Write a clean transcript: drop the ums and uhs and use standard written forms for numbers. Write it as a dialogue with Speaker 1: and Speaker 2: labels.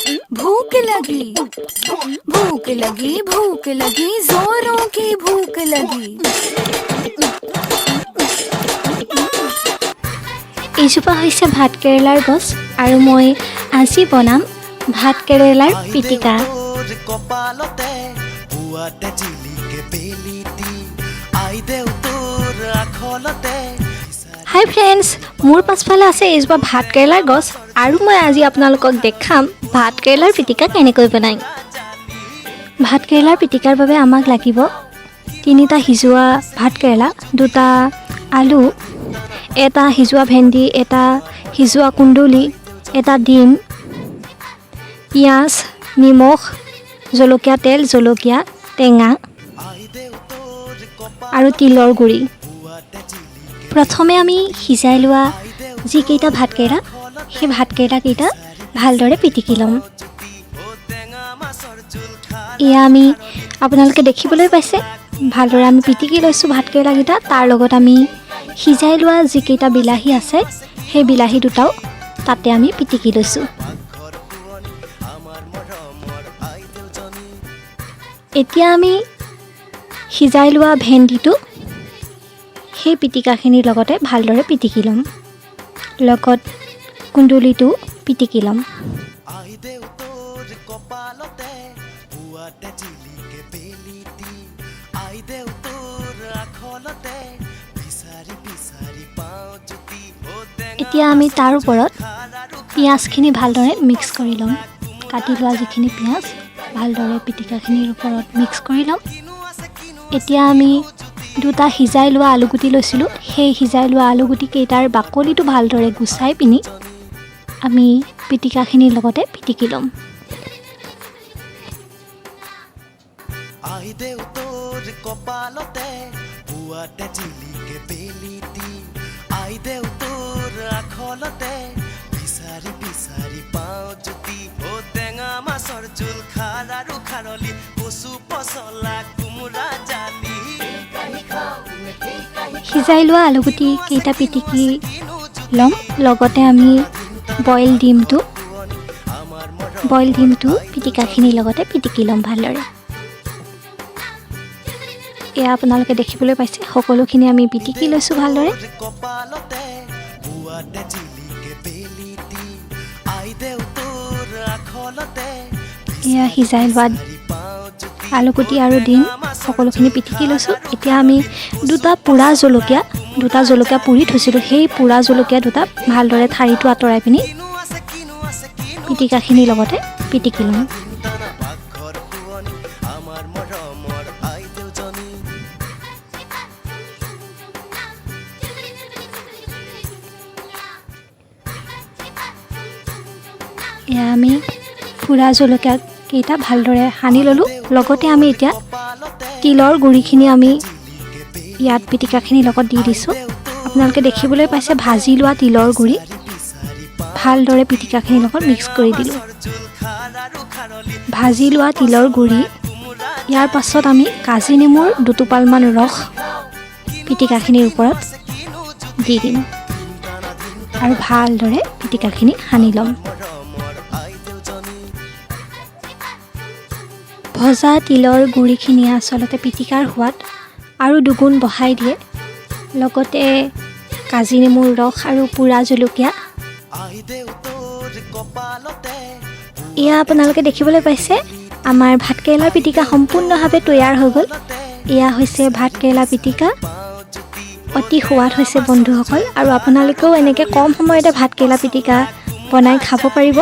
Speaker 1: भूख लगी भूख लगी भूख लगी जोरों की भूख लगी।
Speaker 2: এইজোপা হৈছে ভাত কেৰেলাৰ গছ আৰু মই আজি বনাম ভাত কেৰেলাৰ পিটিকা। হাই ফ্ৰেণ্ডছ, মোৰ পাছফালে আছে এইজোপা ভাত কেৰেলাৰ গছ আৰু মই আজি আপোনালোকক দেখাম ভাত কেৰেলাৰ পিটিকা কেনেকৈ বনায়। ভাত কেৰেলাৰ পিটিকাৰ বাবে আমাক লাগিব 3টা সিজোৱা ভাত কেৰেলা, 2টা আলু, 1টা সিজোৱা ভেন্দি, 1টা সিজোৱা কুন্দুলি, 1টা ডিম, পিঁয়াজ, নিমখ, জলকীয়া তেল, জলকীয়া টেঙা আৰু তিলৰ গুড়ি। প্ৰথমে আমি সিজাই লোৱা যিকেইটা ভাতকেৰেলা সেই ভাতকেৰেলাকেইটা ভালদৰে পিটিকি ল'ম। এয়া আমি আপোনালোকে দেখিবলৈ পাইছে ভালদৰে আমি পিটিকি লৈছোঁ ভাতকেৰেলাকেইটা। তাৰ লগত আমি সিজাই লোৱা যিকেইটা বিলাহী আছে সেই বিলাহী দুটাও তাতে আমি পিটিকি লৈছোঁ। এতিয়া আমি সিজাই লোৱা ভেন্দিটো সেই পিটিকাখিনিৰ লগতে ভালদৰে পিটিকি ল'ম, লগত কুন্দুলিটো পিটিকি ল'ম। এতিয়া আমি তাৰ ওপৰত পিঁয়াজখিনি ভালদৰে মিক্স কৰি ল'ম। কাটি লোৱা যিখিনি পিঁয়াজ ভালদৰে পিটিকাখিনিৰ ওপৰত মিক্স কৰি ল'ম। এতিয়া আমি 2টা সিজাই লোৱা আলুগুটি লৈছিলোঁ, সেই সিজাই লোৱা আলুগুটিকেইটাৰ বাকলিটো ভালদৰে গুচাই পিনি আমি পিটিকাখিনিৰ লগতে পিটিকি ল'ম। সিজাই লোৱা আলুগুটি কেইটা পিটিকি ল'ম, লগতে আমি বইল ডিমটো পিটিকাখিনিৰ লগতে পিটিকি ল'ম ভালদৰে। এয়া আপোনালোকে দেখিবলৈ পাইছে সকলোখিনি আমি পিটিকি লৈছোঁ ভালদৰে। এয়া সিজাই লোৱা আলুগুটি আৰু ডিম সকলোখিনি পিটিকি লৈছোঁ। এতিয়া আমি 2টা জলকীয়া পুৰি থৈছিলোঁ, সেই পোৰা জলকীয়া 2টা ভালদৰে ঠাৰিটো আঁতৰাই পিনি পিটিকাখিনিৰ লগতে পিটিকি ল'ম। এয়া আমি পোৰা জলকীয়া কেইটা ভালদৰে সানি ল'লোঁ, লগতে আমি এতিয়া তিলৰ গুড়িখিনি আমি ইয়াত পিটিকাখিনিৰ লগত দি দিছোঁ। আপোনালোকে দেখিবলৈ পাইছে ভাজি লোৱা তিলৰ গুড়ি ভালদৰে পিটিকাখিনিৰ লগত মিক্স কৰি দিলোঁ। ভাজি লোৱা তিলৰ গুড়ি ইয়াৰ পাছত আমি কাজি নেমুৰ 2 টোপালমান ৰস পিটিকাখিনিৰ ওপৰত দি দিম আৰু ভালদৰে পিটিকাখিনি সানি ল'ম। ভজা তিলৰ গুড়িখিনিয়ে আচলতে পিটিকাৰ সোৱাদ আৰু দুগুণ বঢ়াই দিয়ে, লগতে কাজি নেমুৰ ৰস আৰু পোৰা জলকীয়া। এয়া আপোনালোকে দেখিবলৈ পাইছে আমাৰ ভাতকেৰেলাৰ পিটিকা সম্পূৰ্ণভাৱে তৈয়াৰ হৈ গ'ল। এয়া হৈছে ভাতকেৰেলা পিটিকা, অতি সোৱাদ হৈছে বন্ধুসকল, আৰু আপোনালোকেও এনেকৈ কম সময়তে ভাতকেৰেলা পিটিকা বনাই খাব পাৰিব।